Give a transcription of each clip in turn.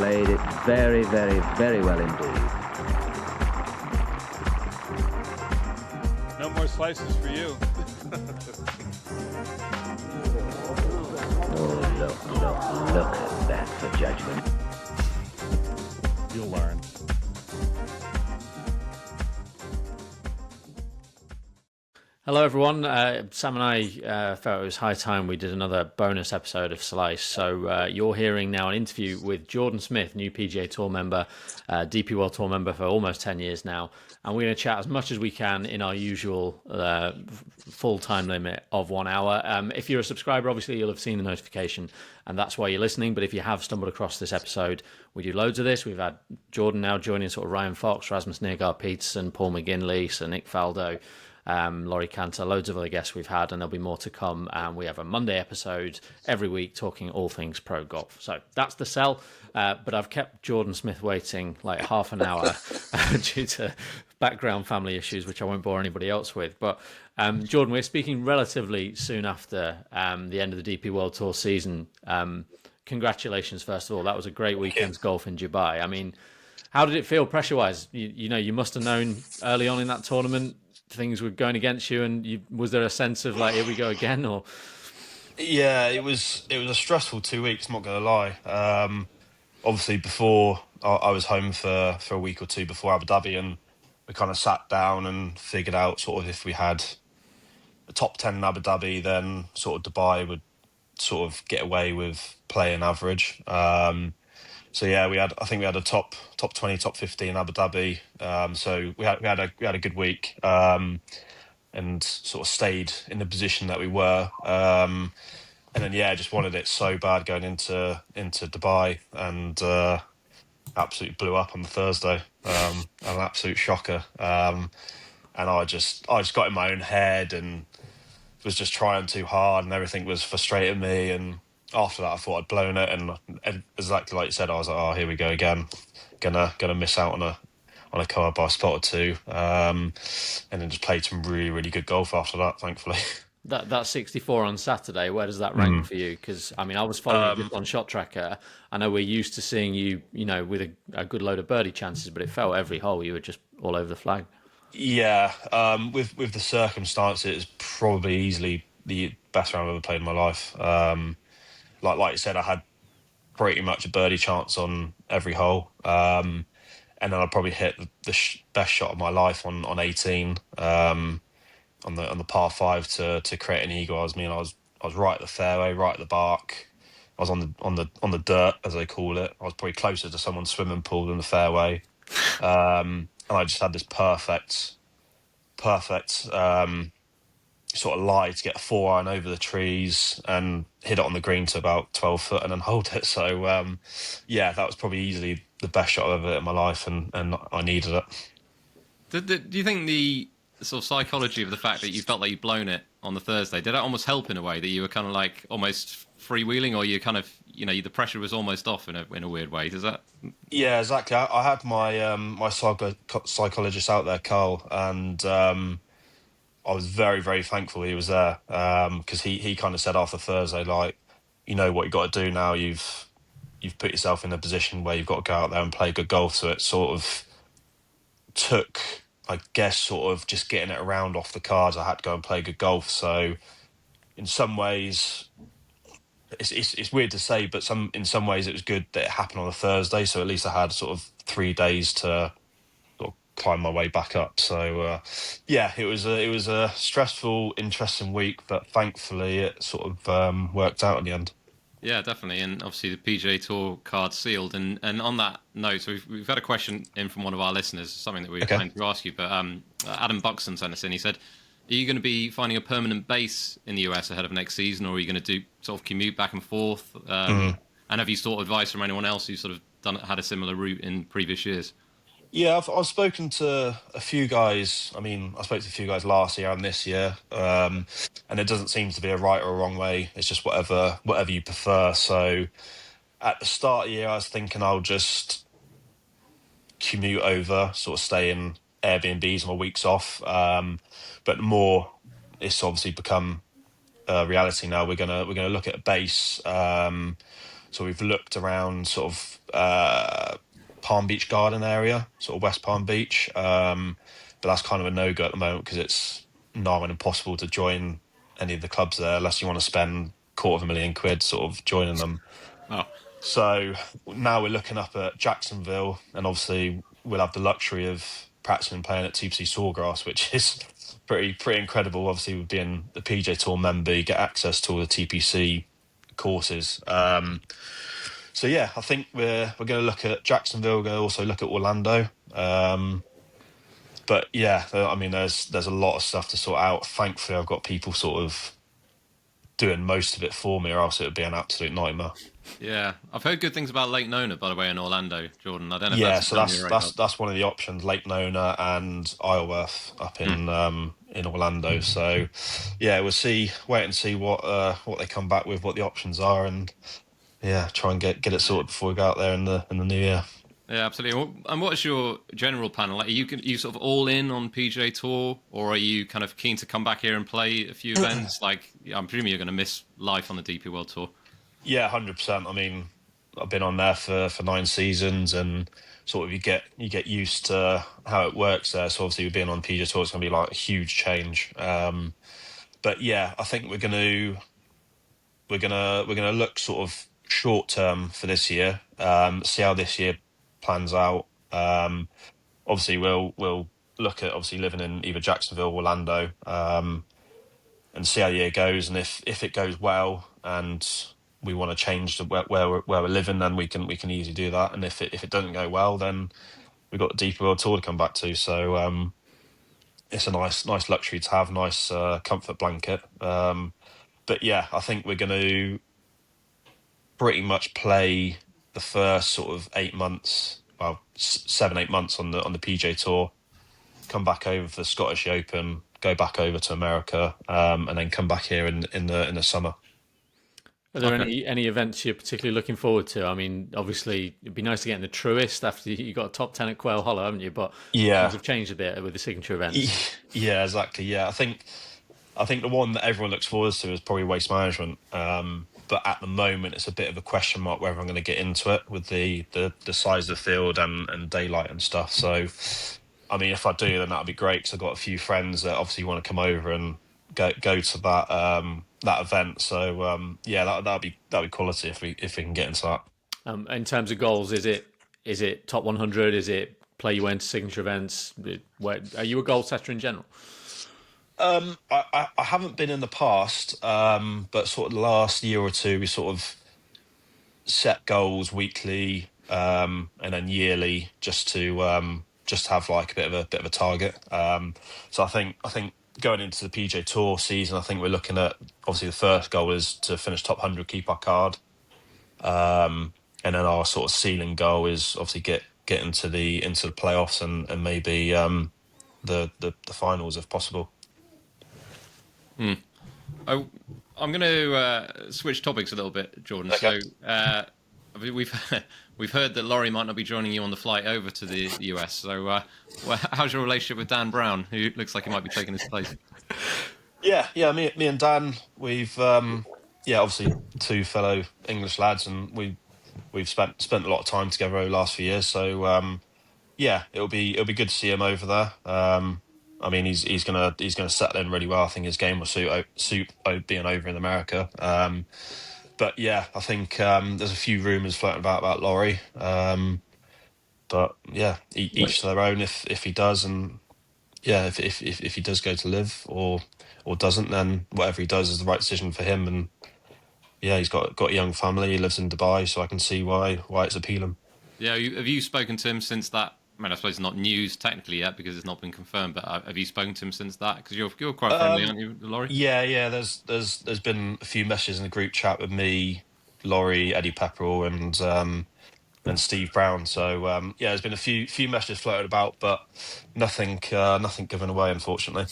played it very, very, very well indeed. No more slices for you. Oh, look at that for judgment. You'll learn. Hello everyone, Sam and I felt it was high time we did another bonus episode of Slice. So you're hearing now an interview with Jordan Smith, new PGA Tour member, DP World Tour member for almost 10 years now. And we're going to chat as much as we can in our usual full time limit of 1 hour. If you're a subscriber, obviously you'll have seen the notification and that's why you're listening. But if you have stumbled across this episode, we do loads of this. We've had Jordan now joining sort of Ryan Fox, Rasmus Nergaard Peterson, Paul McGinley, Sir Nick Faldo, Laurie Canter, loads of other guests we've had, and there'll be more to come. And we have a Monday episode every week talking all things pro golf. So that's the sell. But I've kept Jordan Smith waiting like half an hour due to background family issues, which I won't bore anybody else with. But Jordan, we're speaking relatively soon after the end of the DP World Tour season. Congratulations, first of all. That was a great weekend's golf in Dubai. I mean, how did it feel pressure-wise? You know, you must have known early on in that tournament things were going against you, and was there a sense of like, here we go again? Or yeah, it was a stressful 2 weeks, not gonna lie. Obviously before I was home for a week or two before Abu Dhabi, and we kind of sat down and figured out sort of if we had a top 10 in Abu Dhabi, then sort of Dubai would sort of get away with playing average. So yeah, I think we had a top 20, top 15 in Abu Dhabi. So we had a good week, and sort of stayed in the position that we were. And then yeah, just wanted it so bad going into Dubai, and absolutely blew up on the Thursday. An absolute shocker. And I just got in my own head and was just trying too hard, and everything was frustrating me. And after that, I thought I'd blown it, and exactly like you said, I was like, "Oh, here we go again. Gonna miss out on a co-op by a spot or two." And then just played some really, really good golf after that, thankfully. that 64 on Saturday, where does that rank for you? Because I mean, I was following you just on Shot Tracker. I know we're used to seeing you, with a good load of birdie chances, but it felt every hole you were just all over the flag. Yeah, with the circumstances, probably easily the best round I've ever played in my life. Like you said, I had pretty much a birdie chance on every hole, and then I probably hit the best shot of my life on 18, on the par 5 to create an eagle. I was right at the fairway, right at the bark. I was on the dirt, as they call it. I was probably closer to someone's swimming pool than the fairway, and I just had this perfect sort of lie to get a 4-iron over the trees and hit it on the green to about 12 foot and then hold it. So yeah, that was probably easily the best shot I've ever hit in my life, and I needed it. Do you think the sort of psychology of the fact that you felt like you'd blown it on the Thursday, did that almost help in a way, that you were kind of like almost freewheeling, or you kind of, the pressure was almost off in a weird way? Does that? Yeah, exactly. I had my my psychologist out there, Carl, and I was very, very thankful he was there, because he kind of said after Thursday, like, you know what you got to do now. You've put yourself in a position where you've got to go out there and play good golf. So it sort of took, I guess, sort of just getting it around off the cards. I had to go and play good golf. So in some ways, it's weird to say, but in some ways it was good that it happened on a Thursday. So at least I had sort of 3 days to sort of climb my way back up. So yeah, it was a stressful, interesting week, but thankfully it sort of worked out in the end. Yeah, definitely. And obviously the PGA Tour card sealed. And on that note, so we've had a question in from one of our listeners, something that we were planning to ask you, but Adam Buxton sent us in. He said, are you going to be finding a permanent base in the US ahead of next season, or are you going to do sort of commute back and forth? And have you sought advice from anyone else who's sort of had a similar route in previous years? Yeah, I've spoken to a few guys. I mean, I spoke to a few guys last year and this year, and it doesn't seem to be a right or a wrong way. It's just whatever you prefer. So at the start of the year, I was thinking I'll just commute over, sort of stay in Airbnbs on my weeks off. But the more it's obviously become reality now, we're gonna look at a base. So we've looked around sort of Palm Beach Garden area, sort of West Palm Beach. But that's kind of a no-go at the moment because it's nigh on impossible to join any of the clubs there unless you want to spend £250,000 sort of joining them. Oh. So now we're looking up at Jacksonville, and obviously we'll have the luxury of practicing playing at TPC Sawgrass, which is pretty incredible. Obviously, with being the PGA Tour member, you get access to all the TPC courses. So yeah, I think we're going to look at Jacksonville. We're going to also look at Orlando. But yeah, I mean, there's a lot of stuff to sort out. Thankfully, I've got people sort of doing most of it for me, or else it would be an absolute nightmare. Yeah, I've heard good things about Lake Nona, by the way, in Orlando, Jordan. I don't know. Yeah, if so that's one of the options: Lake Nona and Isleworth up in Orlando. So yeah, wait and see what they come back with, what the options are, and yeah, try and get it sorted before we go out there in the new year. Yeah, absolutely. And what's your general plan? Like, are you sort of all in on PGA Tour, or are you kind of keen to come back here and play a few events? Like, I'm presuming you're going to miss life on the DP World Tour. Yeah, 100%. I mean, I've been on there for 9 seasons, and sort of you get used to how it works there. So obviously, being on PGA Tour, it's going to be like a huge change. But yeah, I think we're gonna look sort of short term for this year. See how this year plans out. Obviously, we'll look at obviously living in either Jacksonville or Orlando, and see how the year goes. And if it goes well and we want to change to where we're living, then we can easily do that. And if it doesn't go well, then we've got the DP World Tour to come back to. So it's a nice luxury to have, nice comfort blanket. But yeah, I think we're going to pretty much play the first sort of 8 months, well, 7-8 months on the PGA Tour, come back over for the Scottish Open, go back over to America, and then come back here in the summer. Are there any events you're particularly looking forward to? I mean, obviously, it'd be nice to get in the Truist after you got a top 10 at Quail Hollow, haven't you? But yeah, things have changed a bit with the signature events. Yeah, exactly. Yeah, I think the one that everyone looks forward to is probably Waste Management. But at the moment, it's a bit of a question mark whether I'm going to get into it with the size of the field and daylight and stuff. So, I mean, if I do, then that'd be great because I've got a few friends that obviously want to come over and go to that event. So yeah, that'd be quality if we can get into that. In terms of goals, is it top 100? Is it play your way into signature events? Are you a goal setter in general? I haven't been in the past, but sort of the last year or two, we sort of set goals weekly and then yearly just to have like a bit of a target. So I think going into the PGA Tour season, I think we're looking at, obviously the first goal is to finish top 100, keep our card, and then our sort of ceiling goal is obviously get into the playoffs and maybe the finals if possible. I'm going to switch topics a little bit, Jordan. Okay. So we've heard that Laurie might not be joining you on the flight over to the US. So how's your relationship with Dan Brown, who looks like he might be taking his place? Yeah. Me and Dan, we've obviously two fellow English lads, and we've spent a lot of time together over the last few years. So it'll be good to see him over there. I mean, he's gonna settle in really well. I think his game will suit being over in America. But yeah, I think there's a few rumours floating about Laurie. But yeah, each to their own. If he does, and yeah, if he does go to live or doesn't, then whatever he does is the right decision for him. And yeah, he's got a young family. He lives in Dubai, so I can see why it's appealing. Yeah, have you spoken to him since that? I mean, I suppose it's not news technically yet because it's not been confirmed. But have you spoken to him since that? Because you're quite friendly, aren't you, Laurie? Yeah. There's been a few messages in the group chat with me, Laurie, Eddie Pepperell, and Steve Brown. So there's been a few messages floated about, but nothing given away, unfortunately.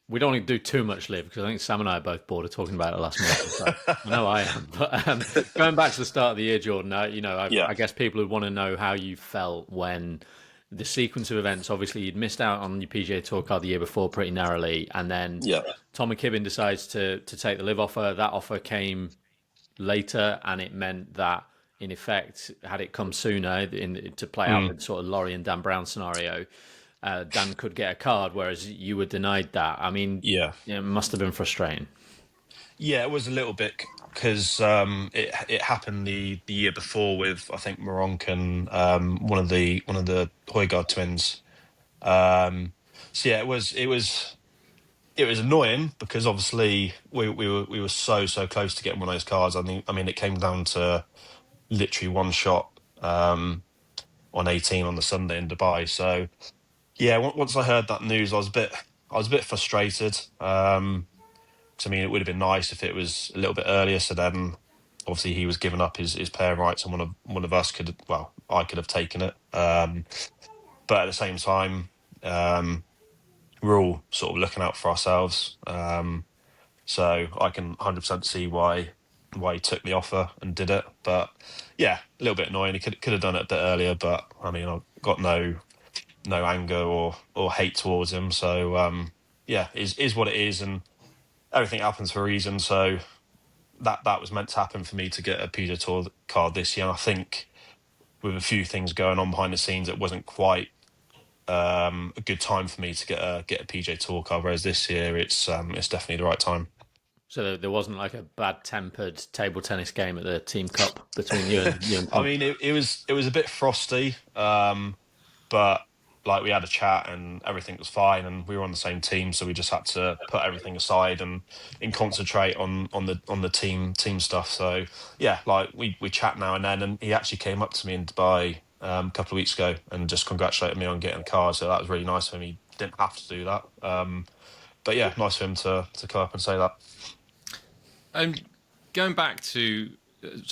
We don't want to do too much live because I think Sam and I are both bored of talking about it last month. So I know I am. But going back to the start of the year, Jordan, I guess people would want to know how you felt when the sequence of events, obviously you'd missed out on your PGA Tour card the year before pretty narrowly, and then Tom McKibben decides to take the live offer. That offer came later, and it meant that, in effect, had it come sooner to play out the sort of Laurie and Dan Brown scenario, Dan could get a card, whereas you were denied that. I mean, it must have been frustrating. Yeah, it was a little bit because it happened the year before with, I think, Moronk and one of the Højgaard twins. So yeah, it was annoying because obviously we were so close to getting one of those cards. I mean it came down to literally one shot on 18 on the Sunday in Dubai. So yeah, once I heard that news, I was a bit frustrated. I mean, it would have been nice if it was a little bit earlier. So then, obviously, he was giving up his player rights, and one of us I could have taken it. But at the same time, we're all sort of looking out for ourselves. So I can 100% see why he took the offer and did it. But yeah, a little bit annoying. He could have done it a bit earlier. But I mean, I've got no anger or hate towards him. So yeah, is what it is, and everything happens for a reason. So that was meant to happen for me to get a PGA Tour card this year. And I think with a few things going on behind the scenes, it wasn't quite a good time for me to get a PGA Tour card. Whereas this year, it's definitely the right time. So there wasn't like a bad-tempered table tennis game at the Team Cup between you and Tom? I mean, it was a bit frosty, but like we had a chat and everything was fine, and we were on the same team, so we just had to put everything aside and concentrate on the team stuff. So yeah, like we chat now and then, and he actually came up to me in Dubai a couple of weeks ago and just congratulated me on getting a card. So that was really nice for him. He didn't have to do that, but yeah, nice for him to come up and say that. Going back to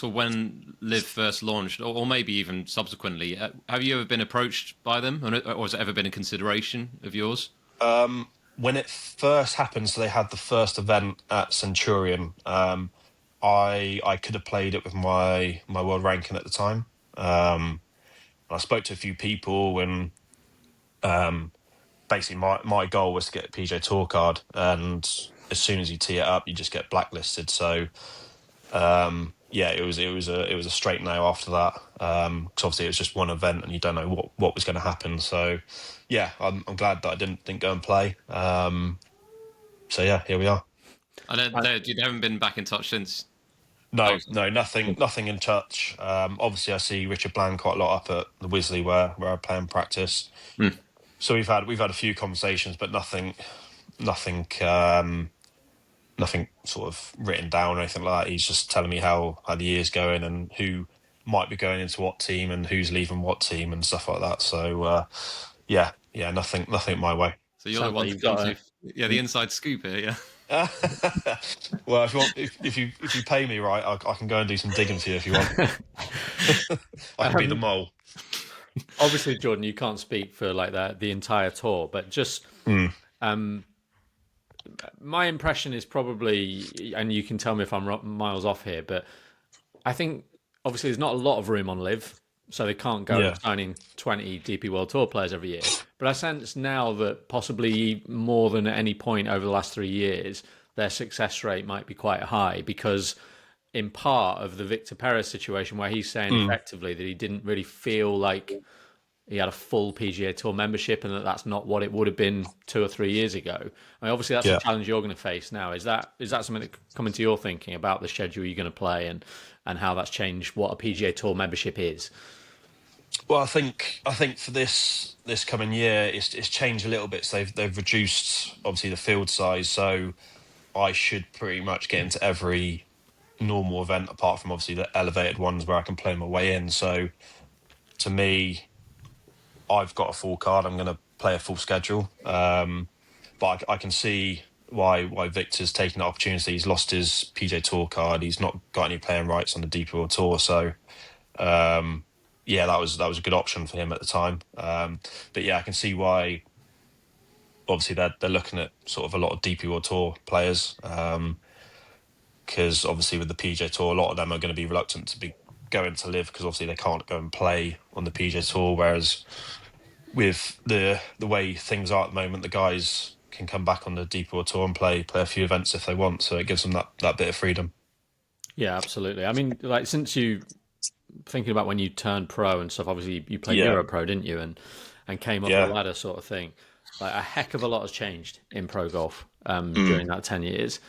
when Liv first launched, or maybe even subsequently, have you ever been approached by them, or has it ever been a consideration of yours? When it first happened, so they had the first event at Centurion. I could have played it with my world ranking at the time. I spoke to a few people, and basically my goal was to get a PGA Tour card, and as soon as you tee it up, you just get blacklisted. So yeah, it was a straight no after that. Because obviously it was just one event, and you don't know what was going to happen. So yeah, I'm glad that I didn't go and play. So yeah, here we are. And you haven't been back in touch since. No, nothing in touch. Obviously, I see Richard Bland quite a lot up at the Wisley where I play and practice. So we've had a few conversations, but nothing sort of written down or anything like that. He's just telling me how the year's going and who might be going into what team and who's leaving what team and stuff like that. So yeah, nothing my way. So you're the one to come to the inside scoop here, yeah. Well, if you pay me right, I can go and do some digging for you if you want. I can be the mole. Obviously, Jordan, you can't speak for like the entire tour, but just my impression is probably, and you can tell me if I'm miles off here, but I think obviously there's not a lot of room on Liv, so they can't go signing 20 DP World Tour players every year. But I sense now that possibly more than at any point over the last 3 years, their success rate might be quite high because in part of the Victor Perez situation where he's saying effectively that he didn't really feel like he had a full PGA Tour membership and that's not what it would have been 2 or 3 years ago. I mean, obviously that's a challenge you're going to face now. Is that something that come into your thinking about the schedule you're going to play and how that's changed what a PGA Tour membership is? Well, I think for this coming year, it's changed a little bit. So they've reduced obviously the field size. So I should pretty much get into every normal event apart from obviously the elevated ones where I can play my way in. So to me, I've got a full card. I'm going to play a full schedule. But I can see why Victor's taking the opportunity. He's lost his PGA Tour card. He's not got any playing rights on the DP World Tour. So yeah, that was a good option for him at the time. But yeah, I can see why. Obviously, they're looking at sort of a lot of DP World Tour players because obviously with the PGA Tour, a lot of them are going to be reluctant to be going to Live because obviously they can't go and play on the PGA Tour. Whereas with the way things are at the moment, the guys can come back on the DP World Tour and play a few events if they want. So it gives them that bit of freedom. Yeah, absolutely. I mean, like since you thinking about when you turned pro and stuff, obviously you played Yeah, Euro Pro, didn't you? And came up the yeah. ladder sort of thing. Like a heck of a lot has changed in pro golf Mm. during that 10 years.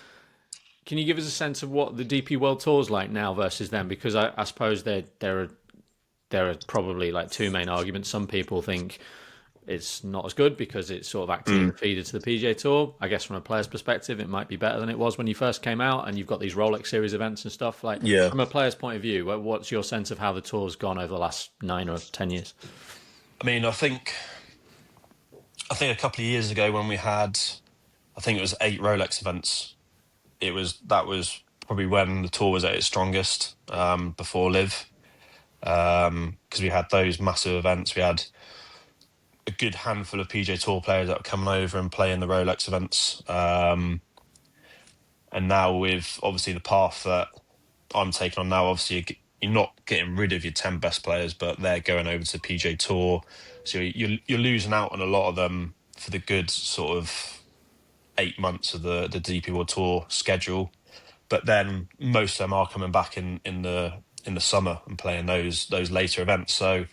Can you give us a sense of what the DP World Tour's like now versus then? Because I suppose there are probably like two main arguments. Some people think it's not as good because it's sort of acting as a Mm. feeder to the PGA Tour. I guess from a player's perspective, it might be better than it was when you first came out, and you've got these Rolex Series events and stuff. Like Yeah. from a player's point of view, what's your sense of how the tour's gone over the last 9 or 10 years? I mean, I think a couple of years ago when we had, I think it was 8 Rolex events. That was probably when the tour was at its strongest, before Live, because we had those massive events. We had a good handful of PGA Tour players that were coming over and playing the Rolex events. And now with obviously the path that I'm taking on now, obviously you're not getting rid of your 10 best players, but they're going over to PGA Tour. So you're losing out on a lot of them for the good sort of 8 months of the DP World Tour schedule. But then most of them are coming back in the summer and playing those later events. So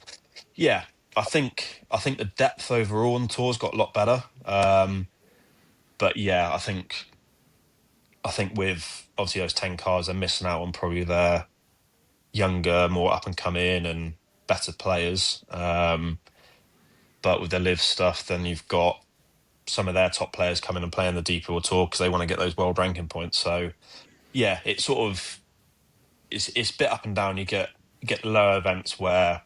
yeah, I think the depth overall on the tour's got a lot better. But yeah, I think with obviously those 10 cars, they're missing out on probably their younger, more up and coming and better players. But with the Live stuff, then you've got some of their top players coming and playing the DP World Tour because they want to get those world ranking points. So yeah, it's sort of it's a bit up and down. You get lower events where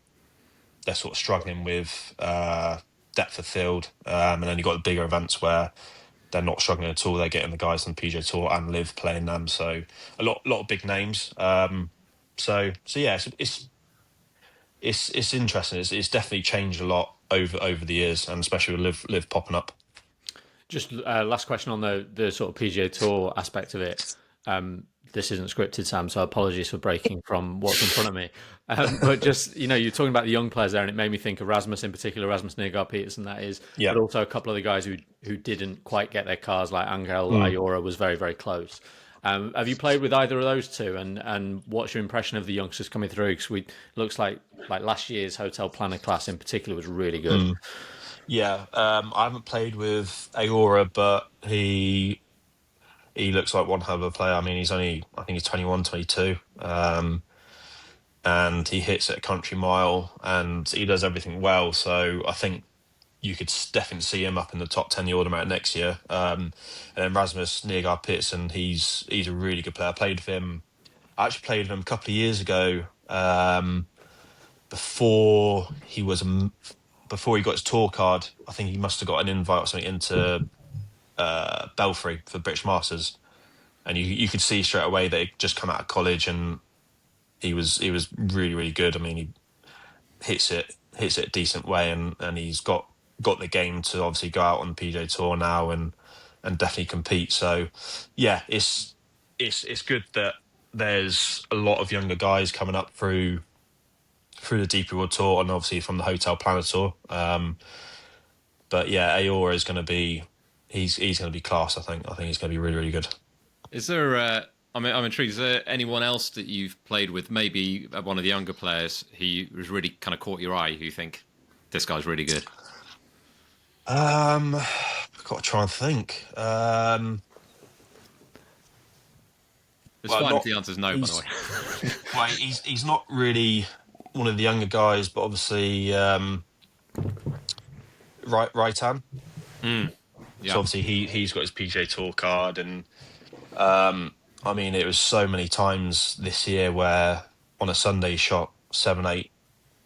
they're sort of struggling with depth of field, and then you've got the bigger events where they're not struggling at all. They're getting the guys on the PGA Tour and Live playing them. So a lot of big names. So yeah, it's interesting. It's definitely changed a lot over the years, and especially with Live popping up. Just last question on the sort of PGA Tour aspect of it. This isn't scripted, Sam, so apologies for breaking from what's in front of me. But just, you're talking about the young players there, and it made me think of Rasmus in particular, Rasmus Nergaard Peterson, that is, Yeah. but also a couple of the guys who didn't quite get their cars, like Angel Ayora was very, very close. Have you played with either of those two, and what's your impression of the youngsters coming through? Because looks like last year's hotel planner class in particular was really good. Yeah, I haven't played with Ayora, but he looks like one hell of a player. I mean, I think he's 21, 22. And he hits at a country mile and he does everything well. So I think you could definitely see him up in the top 10 the automatic next year. And then Rasmus Nergaard Peterson, he's a really good player. I actually played with him a couple of years ago, before he got his tour card. I think he must have got an invite or something into Belfry for British Masters, and you could see straight away that he'd just come out of college and he was really, really good. I mean, he hits it a decent way, and he's got the game to obviously go out on the PGA Tour now and definitely compete. So yeah, it's good that there's a lot of younger guys coming up through the DP World Tour and obviously from the Hotel Planet Tour. But yeah, Ayora is going to be he's going to be class. I think he's going to be really, really good. Is there? I'm intrigued. Is there anyone else that you've played with? Maybe one of the younger players who was really kind of caught your eye. Who you think this guy's really good? I've got to try and think. It's fine if the answer's no, by the way. Well, he's not really one of the younger guys, but obviously Raitan. Yeah. So obviously he's got his PGA Tour card, and I mean, it was so many times this year where on a Sunday he shot 7-8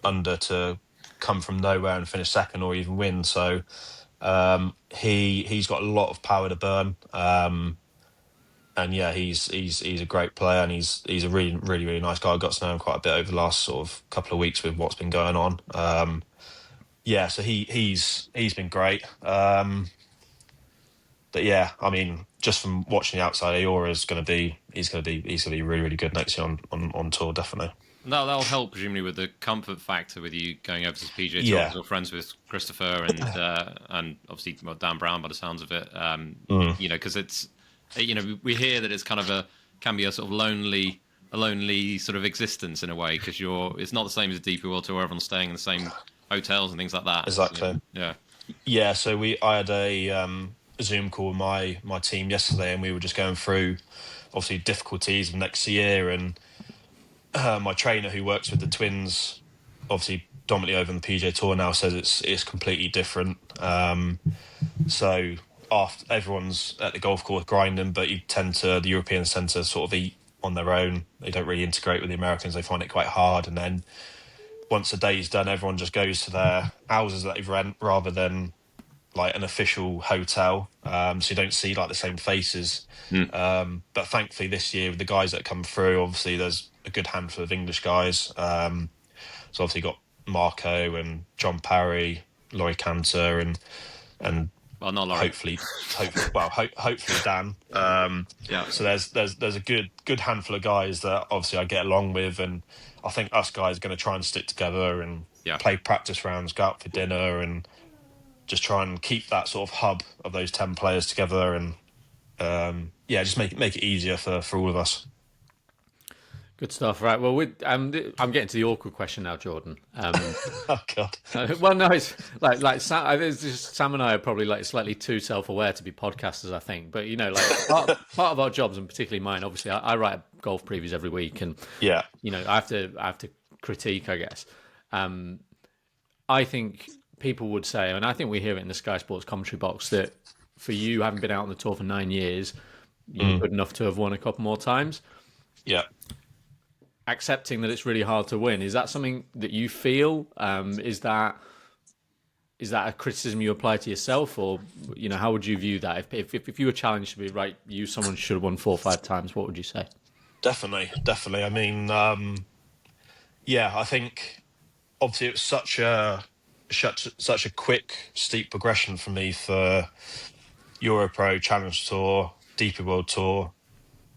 under to come from nowhere and finish second or even win. So he's got a lot of power to burn. And yeah, he's a great player, and he's a really, really, really nice guy. I got to know him quite a bit over the last sort of couple of weeks with what's been going on. Yeah, so he's been great. But yeah, I mean, just from watching the outside, Ayora is going to be really, really good next year on tour, definitely. That'll help presumably with the comfort factor with you going over to the PGA Tour. Yeah. You're friends with Christopher and obviously Dan Brown by the sounds of it. Because it's we hear that it's kind of can be a sort of lonely a lonely sort of existence in a way, because it's not the same as a DP World Tour where everyone's staying in the same hotels and things like that. Exactly. Yeah. So I had a Zoom call with my team yesterday, and we were just going through obviously difficulties of next year, and my trainer who works with the twins, obviously dominantly over on the PGA Tour now, says it's completely different. So after everyone's at the golf course grinding, but the Europeans tend to sort of eat on their own. They don't really integrate with the Americans. They find it quite hard. And then once the day's done, everyone just goes to their houses that they've rent rather than like an official hotel. So you don't see like the same faces. But thankfully this year with the guys that come through, obviously there's a good handful of English guys. So obviously got Marco and John Parry, Laurie Canter, and well, not Laurie. hopefully Dan. So there's a good handful of guys that obviously I get along with, and I think us guys are going to try and stick together and play practice rounds, go out for dinner, and just try and keep that sort of hub of those 10 players together, and just make it easier for all of us. Good stuff, right? Well, I'm getting to the awkward question now, Jordan. Oh God. Well, no, it's like Sam and I are probably like slightly too self-aware to be podcasters, I think. But part of our jobs, and particularly mine, obviously, I write golf previews every week, and I have to critique, I guess. I think people would say, and I think we hear it in the Sky Sports commentary box, that for you, having been out on the tour for 9 years, you're good enough to have won a couple more times. Yeah. Accepting that it's really hard to win, is that something that you feel? Is that a criticism you apply to yourself, or how would you view that? If you were challenged to be right, someone should have won 4 or 5 times, what would you say? Definitely. I mean, I think obviously it was such a quick, steep progression for me for Europro, Challenge Tour, DP World Tour,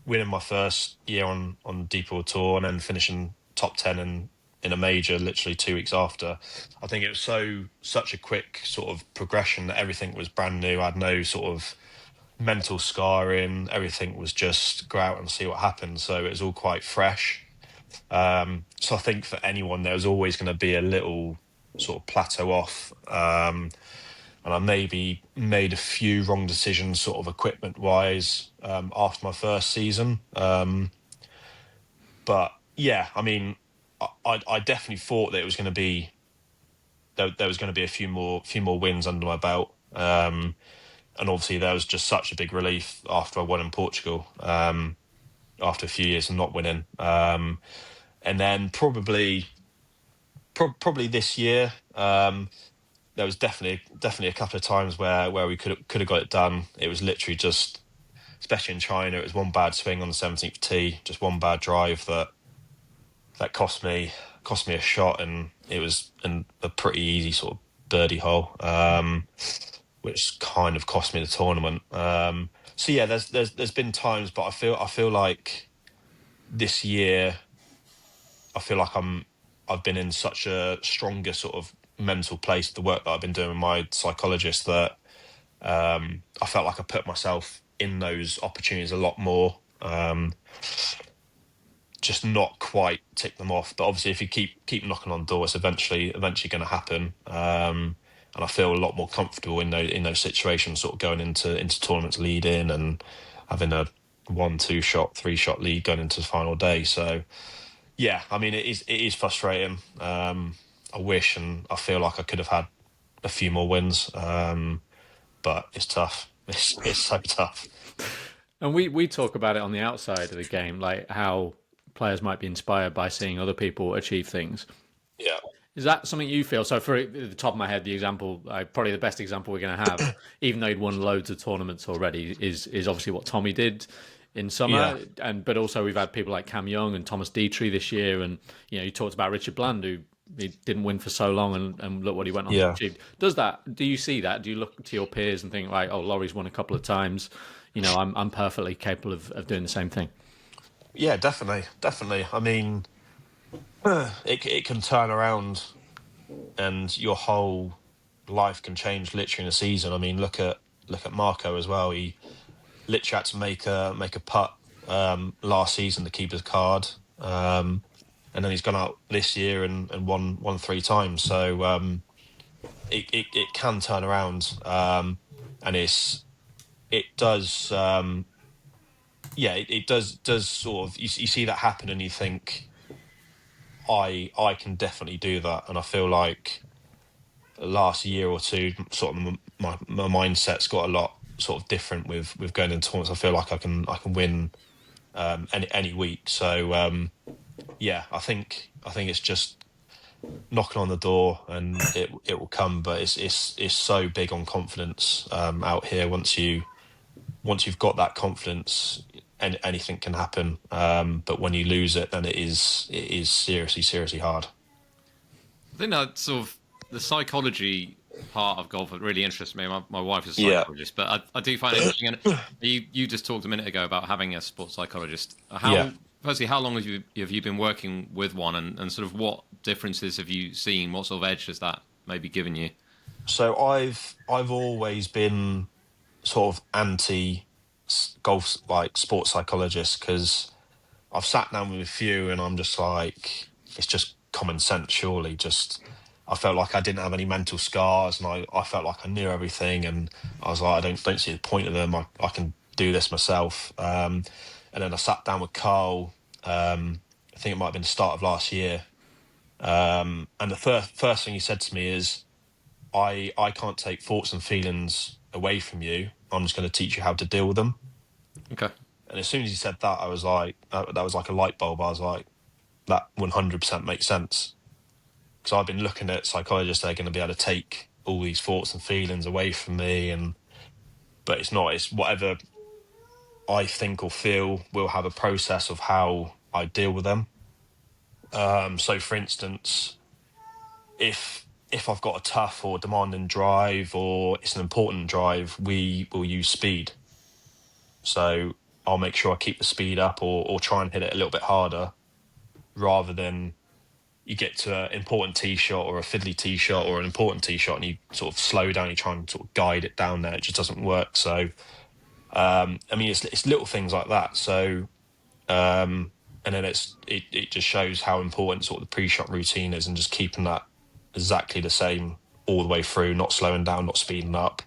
winning my first year on DP World Tour, and then finishing top 10 in a major literally 2 weeks after. I think it was such a quick sort of progression that everything was brand new. I had no sort of mental scarring. Everything was just go out and see what happens. So it was all quite fresh. So I think for anyone, there was always going to be a little sort of plateau off. And I maybe made a few wrong decisions sort of equipment-wise after my first season. But yeah, I mean, I definitely thought that it was going to be there was going to be a few more wins under my belt. And obviously there was just such a big relief after I won in Portugal, after a few years of not winning. And then probably this year, there was definitely a couple of times where we could have got it done. It was literally just, especially in China, it was one bad swing on the 17th tee, just one bad drive that cost me a shot, and it was in a pretty easy sort of birdie hole, which kind of cost me the tournament. So yeah, there's been times, but I feel like this year, I feel like I've been in such a stronger sort of mental place, the work that I've been doing with my psychologist, that I felt like I put myself in those opportunities a lot more, just not quite tick them off. But obviously if you keep knocking on doors, eventually going to happen, and I feel a lot more comfortable in those situations, sort of going into tournaments lead-in and having a 1, 2 shot, 3 shot lead going into the final day. So yeah, I mean, it is frustrating. I wish, and I feel like I could have had a few more wins, but it's tough. It's so tough. And we talk about it on the outside of the game, like how players might be inspired by seeing other people achieve things. Yeah. Is that something you feel? So for at the top of my head, the example, probably the best example we're going to have, even though he'd won loads of tournaments already, is obviously what Tommy did in summer. Yeah. But also we've had people like Cam Young and Thomas Dietrich this year, and you talked about Richard Bland, who he didn't win for so long, and look what he went on to achieve. Do you see that? Do you look to your peers and think like, oh, Laurie's won a couple of times, I'm perfectly capable of doing the same thing? Yeah, definitely. I mean, it can turn around, and your whole life can change literally in a season. I mean, look at Marco as well. He literally had to make a putt last season to keep his card. and then he's gone out this year and won 3 times. So it can turn around, and it does. It does sort of. You see that happen, and you think, I can definitely do that, and I feel like the last year or two, sort of my mindset's got a lot sort of different with going into tournaments. I feel like I can win any week. So I think it's just knocking on the door, and it will come. But it's so big on confidence out here. Once you've got that confidence, anything can happen. But when you lose it, then it is seriously hard. I think that sort of the psychology part of golf really interests me. My wife is a psychologist, but I do find it interesting. And you just talked a minute ago about having a sports psychologist. Firstly, how long have you been working with one, and sort of what differences have you seen? What sort of edge has that maybe given you? So I've always been sort of anti golf, like sports psychologist, because I've sat down with a few and I'm just like, it's just common sense, surely. Just, I felt like I didn't have any mental scars, and I felt like I knew everything, and I was like, I don't see the point of them. I can do this myself. And then I sat down with Carl. I think it might have been the start of last year. And the first thing he said to me is, I can't take thoughts and feelings away from you. I'm just going to teach you how to deal with them. Okay. And as soon as he said that, I was like, that was like a light bulb. I was like, that 100% makes sense. Because I've been looking at psychologists, they're going to be able to take all these thoughts and feelings away from me, but it's not. It's whatever I think or feel will have a process of how I deal with them. So, for instance, if I've got a tough or demanding drive, or it's an important drive, we will use speed. So I'll make sure I keep the speed up, or try and hit it a little bit harder, rather than you get to an important tee shot or a fiddly tee shot or an important tee shot and you sort of slow down, you try and sort of guide it down there. It just doesn't work. So, I mean, it's little things like that. So, and then it just shows how important sort of the pre-shot routine is, and just keeping that exactly the same all the way through, not slowing down, not speeding up.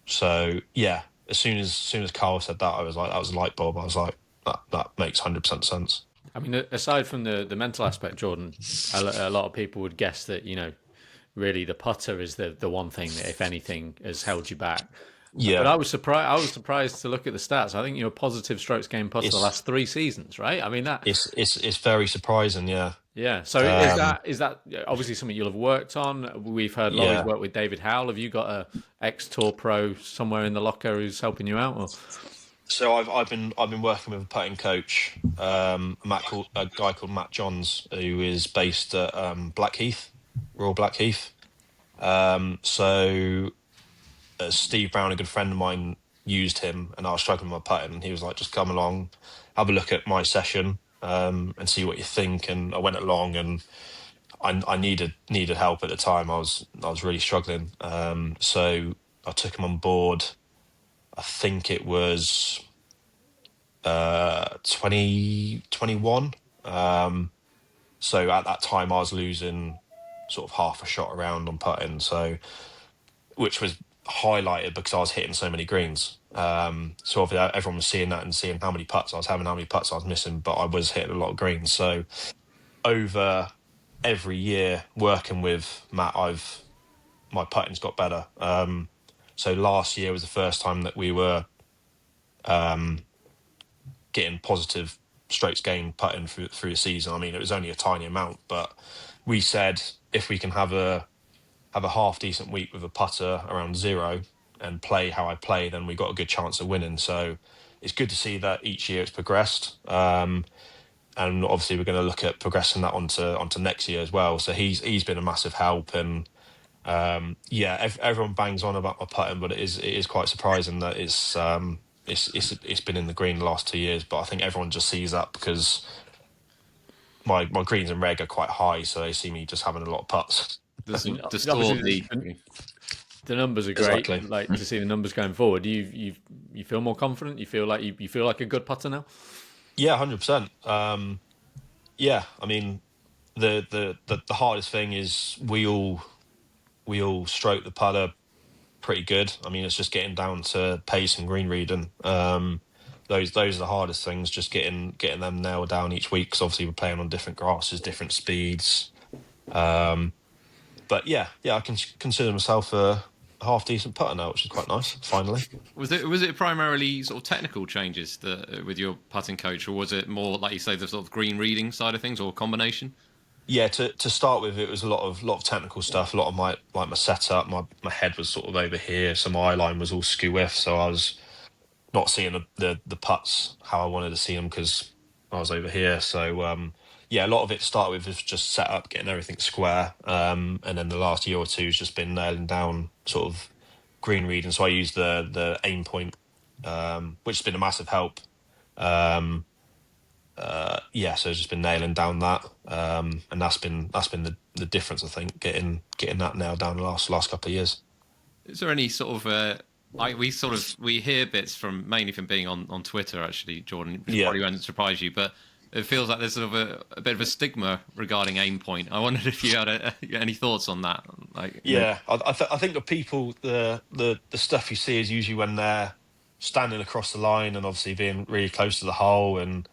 So yeah, as soon as Carl said that, I was like, that was a light bulb. I was like, that makes 100% sense. I mean, aside from the mental aspect, Jordan, a lot of people would guess that, really the putter is the one thing that, if anything, has held you back. Yeah. But I was surprised to look at the stats. I think you're a positive strokes gained putter the last 3 seasons, right? I mean, that it's very surprising. Yeah. Yeah. So is that obviously something you'll have worked on? We've heard Laurie's work with David Howell. Have you got a ex-tour pro somewhere in the locker who's helping you out? Or? So I've been working with a putting coach, a guy called Matt Johns, who is based at Blackheath, Royal Blackheath. So Steve Brown, a good friend of mine, used him, and I was struggling with my putting, and he was like, just come along, have a look at my session, and see what you think. And I went along, and I needed help at the time. I was really struggling. So I took him on board. I think it was 2021. So at that time I was losing sort of half a shot around on putting, so which was highlighted because I was hitting so many greens. So obviously everyone was seeing that and seeing how many putts I was having, how many putts I was missing, but I was hitting a lot of greens. So over every year working with Matt, my putting's got better. So last year was the first time that we were getting positive strokes gained putting through the season. I mean, it was only a tiny amount, but we said if we can have a half decent week with a putter around 0 and play how I play, then we got a good chance of winning. So it's good to see that each year it's progressed. And obviously we're going to look at progressing that onto next year as well. So he's been a massive help. And everyone bangs on about my putting, but it is quite surprising that it's been in the green the last 2 years. But I think everyone just sees that because my greens and reg are quite high, so they see me just having a lot of putts. The numbers are great. Exactly. Like to see the numbers going forward. You feel more confident. You feel like a good putter now. Yeah, 100%. Yeah, I mean, the hardest thing is we all stroke the putter pretty good. I mean, it's just getting down to pace and green reading. Those are the hardest things. Just getting them nailed down each week. Because obviously we're playing on different grasses, different speeds. But yeah, I can consider myself a half decent putter now, which is quite nice. Finally. Was it primarily sort of technical changes that, with your putting coach, or was it more like you say the sort of green reading side of things, or a combination? Yeah, to start with, it was a lot of technical stuff. A lot of my setup, my head was sort of over here, so my eye line was all skew with, so I was not seeing the putts how I wanted to see them because I was over here. So yeah, a lot of it started with just set up, getting everything square, and then the last year or two has just been nailing down sort of green reading. So I use the AimPoint, which has been a massive help. Yeah, so it's just been nailing down that, and that's been the difference. I think getting that nailed down the last couple of years. Is there any sort of we hear bits mainly from being on Twitter, actually, Jordan, which probably won't surprise you, but it feels like there's sort of a bit of a stigma regarding AimPoint. I wondered if you had any thoughts on that. I think the people, the stuff you see is usually when they're standing across the line and obviously being really close to the hole, and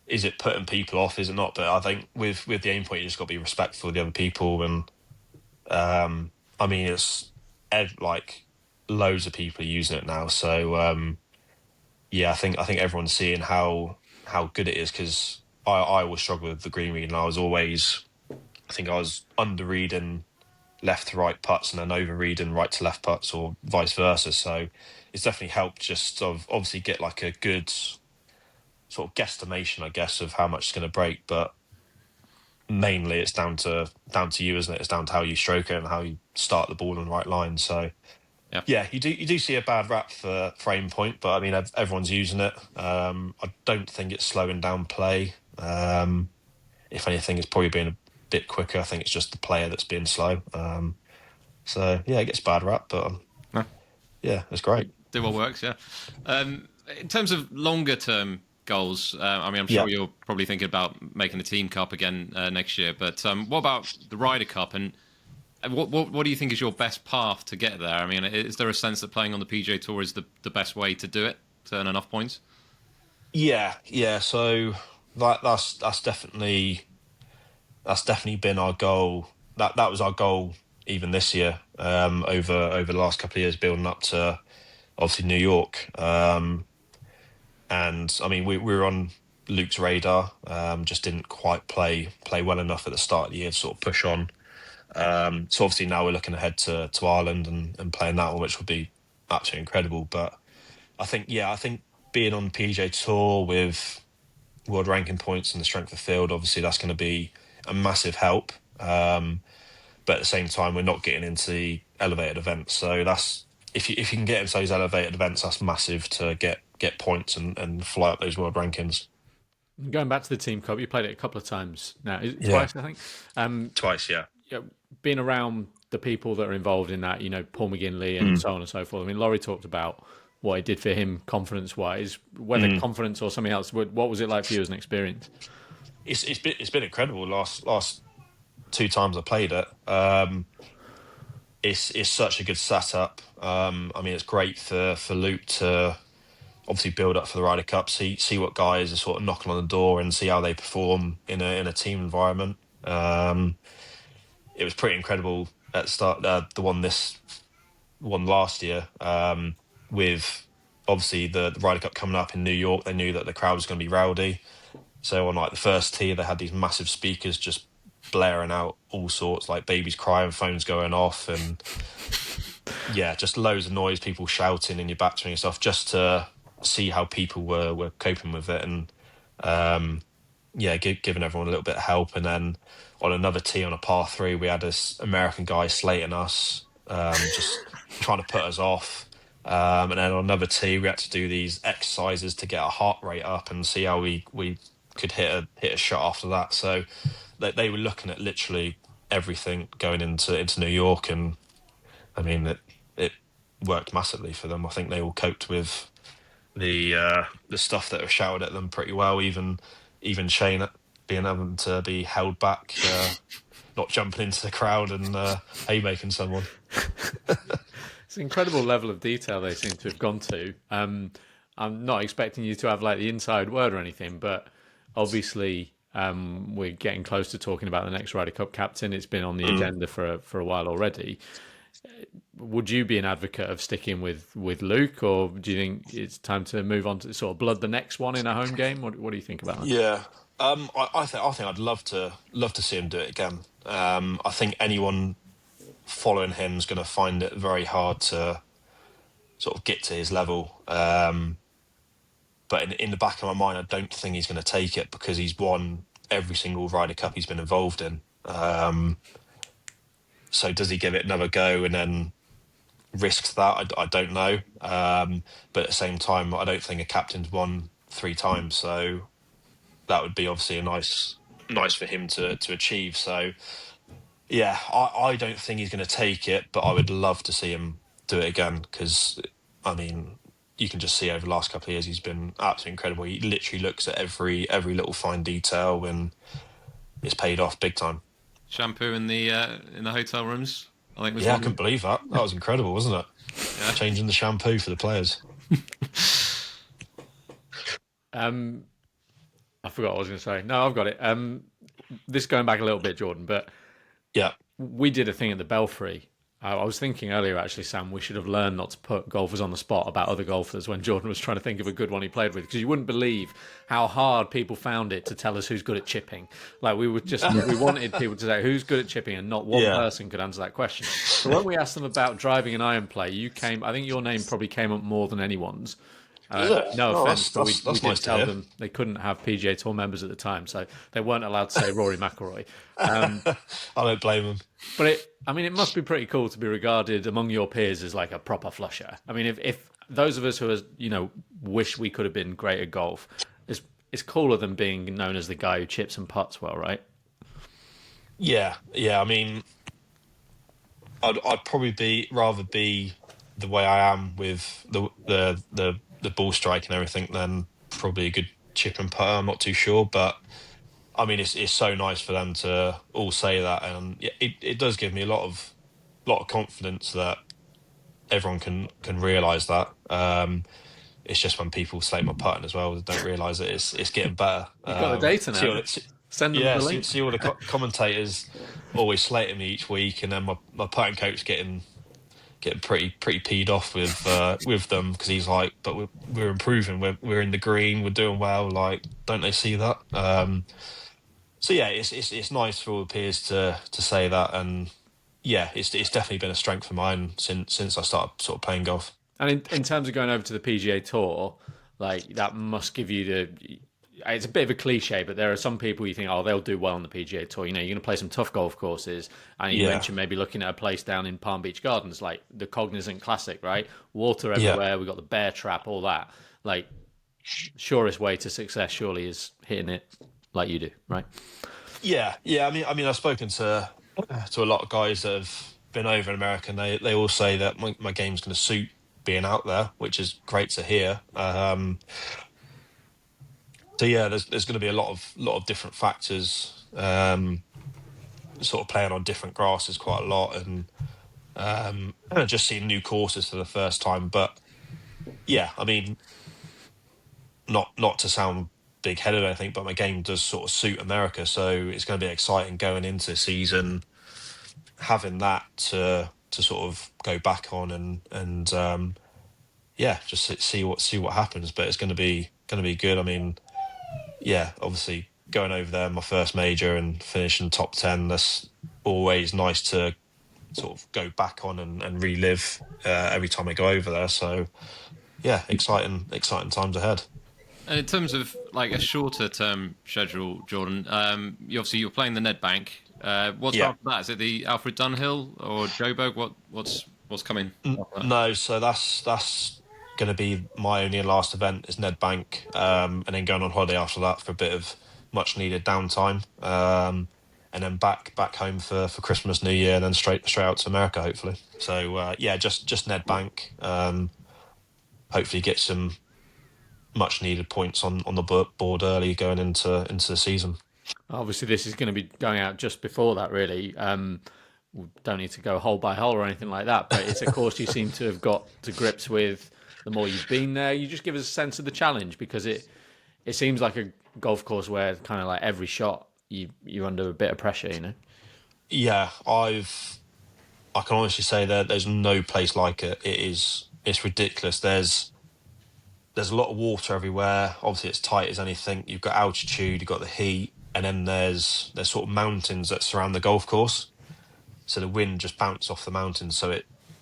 is it putting people off? Is it not? But I think with the AimPoint, you just got to be respectful of the other people, and I mean it's like loads of people are using it now. So yeah, I think everyone's seeing how good it is, because I always struggled with the green read, and I think I was under reading left to right putts and then over reading right to left putts, or vice versa. So it's definitely helped just obviously get like a good sort of guesstimation, I guess, of how much it's going to break. But mainly it's down to you, isn't it? It's down to how you stroke it and how you start the ball on the right line. So yeah, you do see a bad rap for AimPoint, but I mean everyone's using it. I don't think it's slowing down play. If anything, it's probably being a bit quicker. I think it's just the player that's being slow. So yeah, it gets bad rap, but yeah, it's great. Do what works, yeah. In terms of longer term goals, I mean, I'm sure you're probably thinking about making the Team Cup again next year, but what about the Ryder Cup, and what do you think is your best path to get there? I mean, is there a sense that playing on the PGA Tour is the best way to do it, to earn enough points? Yeah. So that's definitely been our goal. That was our goal even this year, over the last couple of years, building up to obviously New York. And I mean, we were on Luke's radar, just didn't quite play well enough at the start of the year to sort of push on. So obviously now we're looking ahead to Ireland and playing that one, which would be absolutely incredible. But I think being on the PGA Tour with world ranking points and the strength of field, obviously that's going to be a massive help. But at the same time, we're not getting into the elevated events. So that's if you can get into those elevated events, that's massive to get points and fly up those world rankings. Going back to the Team Cup, you played it a couple of times now. Twice, I think. Twice, yeah. Being around the people that are involved in that, Paul McGinley and so on and so forth. I mean, Laurie talked about what it did for him confidence-wise. Whether confidence or something else, what was it like for you as an experience? It's been incredible. Last two times I played it. It's such a good setup. I mean, it's great for Luke to obviously build up for the Ryder Cup, see what guys are sort of knocking on the door and see how they perform in a team environment. It was pretty incredible at the start. The one last year, with obviously the Ryder Cup coming up in New York, they knew that the crowd was going to be rowdy. So on like the first tee, they had these massive speakers just blaring out all sorts, like babies crying, phones going off, and yeah, just loads of noise, people shouting in your backswing and stuff, just to see how people were coping with it, and giving everyone a little bit of help. And then on another tee on a par 3, we had this American guy slating us, just trying to put us off. And then on another tee, we had to do these exercises to get our heart rate up and see how we could hit a shot after that. So they were looking at literally everything going into New York, and I mean it worked massively for them. I think they all coped with the stuff that was shouted at them pretty well. Even Shane being able to be held back, not jumping into the crowd and haymaking someone. It's an incredible level of detail they seem to have gone to. I'm not expecting you to have like the inside word or anything, but obviously we're getting close to talking about the next Ryder Cup captain. It's been on the agenda for a while already. Would you be an advocate of sticking with Luke, or do you think it's time to move on to sort of blood the next one in a home game? What do you think about that? Yeah, I think I'd love to see him do it again. I think anyone following him is going to find it very hard to sort of get to his level. But in the back of my mind, I don't think he's going to take it because he's won every single Ryder Cup he's been involved in. So does he give it another go and then risks that? I don't know. But at the same time, I don't think a captain's won 3 times, so that would be obviously a nice for him to achieve. So yeah, I don't think he's going to take it, but I would love to see him do it again because, I mean, you can just see over the last couple of years he's been absolutely incredible. He literally looks at every little fine detail and it's paid off big time. Shampoo in the hotel rooms, I think. I couldn't believe that. That was incredible, wasn't it? Yeah. Changing the shampoo for the players. I forgot what I was going to say. No, I've got it. This going back a little bit, Jordan, but yeah, we did a thing at the Belfry. I was thinking earlier, actually, Sam, we should have learned not to put golfers on the spot about other golfers when Jordan was trying to think of a good one he played with, because you wouldn't believe how hard people found it to tell us who's good at chipping. Like, we wanted people to say who's good at chipping, and not one person could answer that question. So when we asked them about driving and iron play, I think your name probably came up more than anyone's. No offense, but we did tell them they couldn't have PGA Tour members at the time, so they weren't allowed to say Rory McIlroy. I don't blame them. But it must be pretty cool to be regarded among your peers as like a proper flusher. I mean, if those of us who wish we could have been great at golf, it's cooler than being known as the guy who chips and putts well, right? Yeah. I mean, I'd probably rather be the way I am with the ball strike and everything than probably a good chip and putter. I'm not too sure, but I mean, it's so nice for them to all say that, and it does give me a lot of confidence that everyone can realise that. It's just when people slate my putting as well, they don't realise that it's getting better. You've got the data now. Send them the link. See all the commentators always slating me each week, and then my putting coach getting pretty peed off with them because he's like, but we're improving, we're in the green, we're doing well. Like, don't they see that? So yeah, it's nice for all the peers to say that, and yeah, it's definitely been a strength of mine since I started sort of playing golf. And in terms of going over to the PGA Tour, like that must give you it's a bit of a cliche, but there are some people you think, oh, they'll do well on the PGA Tour. You're going to play some tough golf courses, and you mentioned maybe looking at a place down in Palm Beach Gardens, like the Cognizant Classic, right? Water everywhere, we've got the bear trap, all that. Like, surest way to success surely is hitting it like you do, right? Yeah. I mean, I've spoken to a lot of guys that have been over in America, and they all say that my game's going to suit being out there, which is great to hear. So yeah, there's going to be a lot of different factors, sort of playing on different grasses quite a lot, and just seeing new courses for the first time. But yeah, I mean, not to sound big-headed or anything, but my game does sort of suit America, so it's going to be exciting going into the season, having that to sort of go back on and just see what happens. But it's going to be good. I mean, yeah, obviously going over there, my first major, and finishing top 10, that's always nice to sort of go back on and relive every time I go over there. So yeah, exciting times ahead. And in terms of like a shorter term schedule, Jordan, you're playing the Nedbank. What's after that? Is it the Alfred Dunhill or Joburg? What's coming? No, so that's going to be my only and last event is Nedbank, and then going on holiday after that for a bit of much needed downtime, and then back home for Christmas, New Year, and then straight out to America hopefully. So just Nedbank. Hopefully get some much needed points on the board early going into the season. Obviously, this is going to be going out just before that, really. We don't need to go hole by hole or anything like that, but it's a course you seem to have got to grips with the more you've been there. You just give us a sense of the challenge, because it seems like a golf course where kind of like every shot you're under a bit of pressure, you know? Yeah, I can honestly say that there's no place like it. It's ridiculous. There's a lot of water everywhere. Obviously, it's tight as anything. You've got altitude, you've got the heat, and then there's sort of mountains that surround the golf course. So the wind just bounces off the mountains. So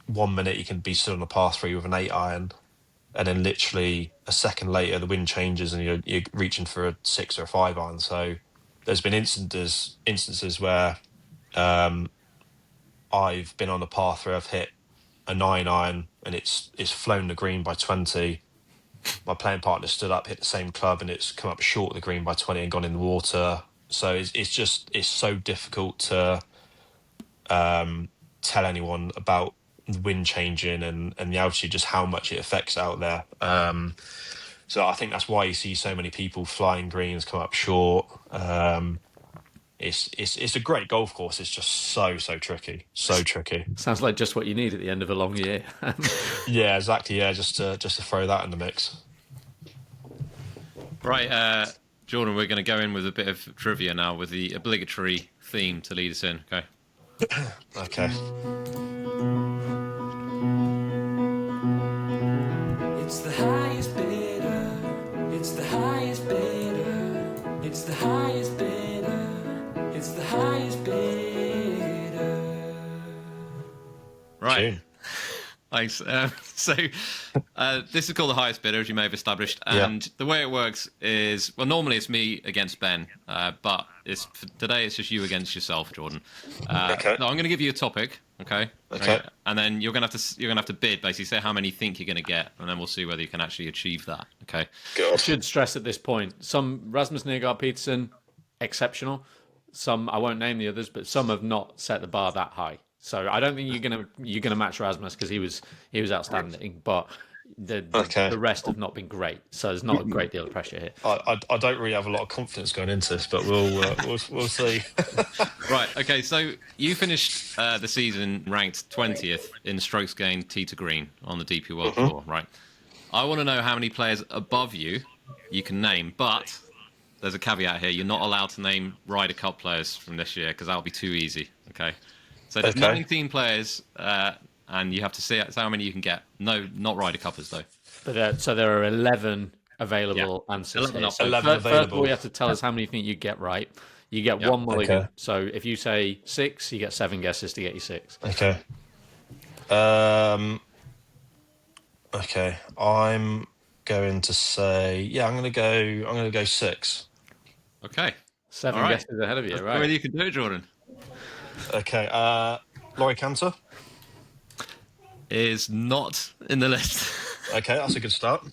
1 minute you can be stood on a par 3 with an 8-iron, and then literally a second later the wind changes and you're reaching for a 6 or a 5-iron. So there's been instances where I've been on a par 3, I've hit a 9-iron and it's flown the green by 20. My playing partner stood up, hit the same club, and it's come up short of the green by 20 and gone in the water. So it's so difficult to tell anyone about the wind changing and the altitude, just how much it affects out there. So I think that's why you see so many people flying greens come up short. It's a great golf course. It's just so tricky, so tricky. Sounds like just what you need at the end of a long year. Yeah, exactly. Yeah, just to throw that in the mix. Right, Jordan, we're going to go in with a bit of trivia now with the obligatory theme to lead us in. Okay. Okay. It's the highest bidder. It's the highest bidder. It's the highest bidder. It's the highest bidder. Right. Tune. Thanks. This is called the highest bidder, as you may have established. And the way it works is, well, normally it's me against Ben, but today it's just you against yourself, Jordan. Okay. So I'm going to give you a topic, okay? Okay. And then you're going to have to bid, basically say how many you think you're going to get, and then we'll see whether you can actually achieve that. Okay. I should stress at this point, some Rasmus Nygaard Peterson, exceptional. Some, I won't name the others, but some have not set the bar that high. So I don't think you're gonna match Rasmus, because he was outstanding, but the rest have not been great. So there's not a great deal of pressure here. I don't really have a lot of confidence going into this, but we'll see. Right. Okay. So you finished the season ranked 20th in strokes gained tee to green on the DP World Tour. Right. I want to know how many players above you can name, but there's a caveat here. You're not allowed to name Ryder Cup players from this year, because that'll be too easy. Okay. So there's 19 players, and you have to see how many you can get. No, not Ryder Cuppers, though. But so there are 11 available answers. 11 here. So 11 first of available. all, you have to tell us how many you think you get right. You get one mulligan. Okay. So if you say 6, you get 7 guesses to get you 6. Okay. Okay. I'm going to say, I'm going to go 6. Okay. 7 guesses ahead of you, right? Whether you can do it, Jordan. Okay. Laurie Canter is not in the list. Okay, that's a good start.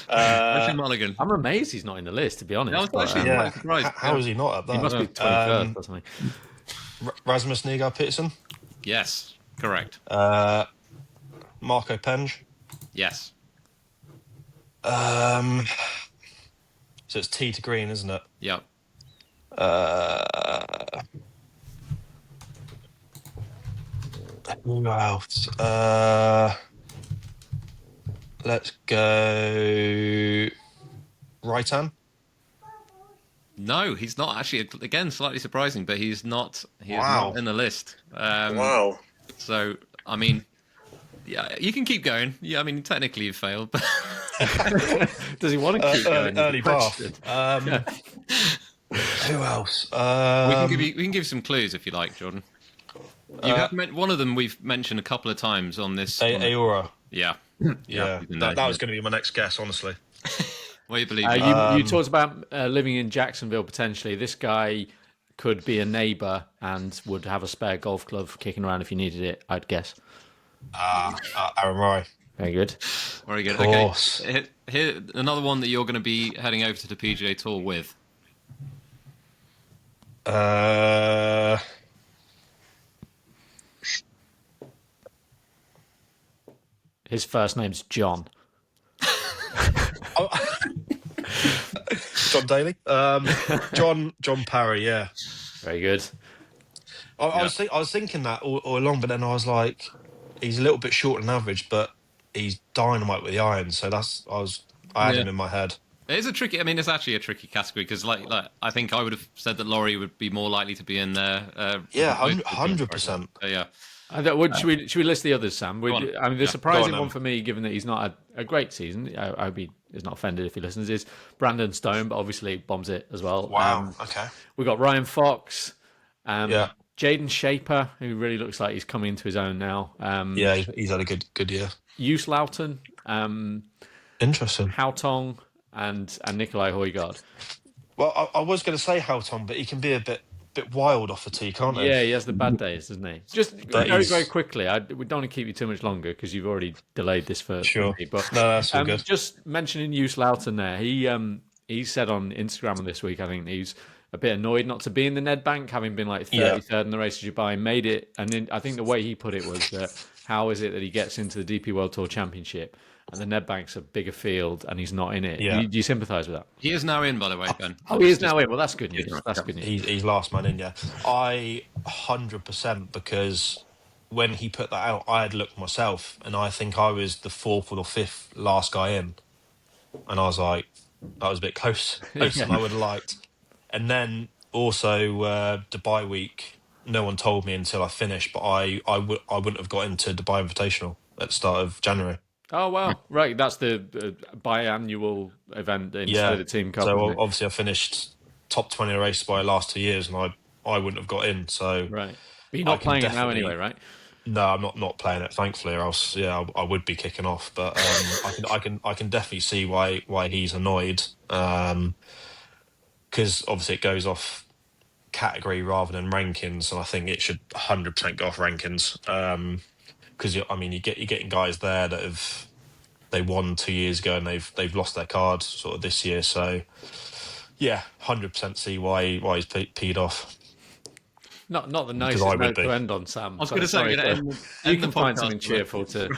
Actually, Mulligan. I'm amazed he's not in the list, to be honest. I was actually quite surprised. How is he not up there? He must be 21st or something. Rasmus Nygaard Peterson? Yes, correct. Marco Penge? Yes. So it's tee to green, isn't it? Yep. Who else? Let's go Raitan. No, he's not actually. Again, slightly surprising, but he's not. He is not in the list. Wow. So, I mean, yeah, you can keep going. Yeah, I mean, technically you've failed, but does he want to keep going? Early bath. Who else? we can give you some clues if you like, Jordan. You have one of them we've mentioned a couple of times on this. Aora. Yeah. Yeah. That was going to be my next guess, honestly. Well, you believe you talked about living in Jacksonville potentially. This guy could be a neighbour and would have a spare golf club kicking around if you needed it, I'd guess. Aaron Rai. Very good. Very good. Of course. Okay. Here, another one that you're going to be heading over to the PGA Tour with. His first name's John. John Daly, John Parry, yeah. Very good. I was thinking that all along, but then I was like, he's a little bit short on average, but he's dynamite with the irons. So I had him in my head. It is a tricky. I mean, it's actually a tricky category because, like, I think I would have said that Laurie would be more likely to be in there. 100%. Yeah. Should we list the others, Sam? I mean, the surprising on, one for me, given that he's not had a great season, I hope he's not offended if he listens, is Brandon Stone, but obviously bombs it as well. Wow, okay. We've got Ryan Fox, Yeah. Jaden Shaper, who really looks like he's coming into his own now. Yeah, he's had a good year. Use Loughton, Interesting. Haotong, and Nikolai Højgaard. Well, I was going to say Haotong, but he can be a bit wild off the tee, can't he? Yeah, he has the bad days, doesn't he? Just very quickly, we don't want to keep you too much longer because you've already delayed this for me. But no, that's all good. Just mentioning Use Loughton there, he said on Instagram this week, I think he's a bit annoyed not to be in the Nedbank, having been like 33rd in the race to Dubai, made it. And then I think the way he put it was that how is it that he gets into the DP World Tour Championship and the Nedbank's a bigger field and he's not in it? Yeah. Do you sympathise with that? He is now in, by the way, Ben. Oh, he is now in. Well, that's good news. That's good news. He's last man in, yeah. I 100%, because when he put that out, I had looked myself and I think I was the 4th or the 5th last guy in. And I was like, that was a bit closer than I would have liked. And then also Dubai week, no one told me until I finished, but I wouldn't have got into Dubai Invitational at the start of January. Oh, wow. Right, that's the biannual event instead of the Team Cup. So obviously I finished top 20 race by the last 2 years and I wouldn't have got in. So right. But you're not playing it now anyway, right? No, I'm not playing it, thankfully, or else I would be kicking off. But I can definitely see why he's annoyed. Because obviously it goes off category rather than rankings, and I think it should 100% go off rankings. Because you're getting guys there that they won 2 years ago and they've lost their card sort of this year. So yeah, 100% see why he's peed off. Not the nicest note to end on, Sam. I was going to say, you can find something cheerful to.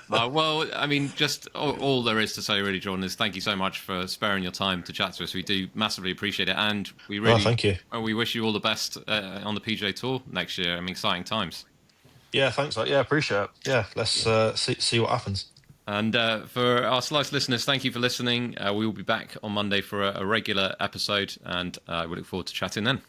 Well, I mean, just all there is to say, really, Jordan, is thank you so much for sparing your time to chat to us. We do massively appreciate it, and we really thank you. We wish you all the best on the PGA Tour next year. I mean, exciting times. Yeah, thanks. Yeah, appreciate it. Yeah, let's see what happens. And for our Slice listeners, thank you for listening. We will be back on Monday for a regular episode, and we look forward to chatting then.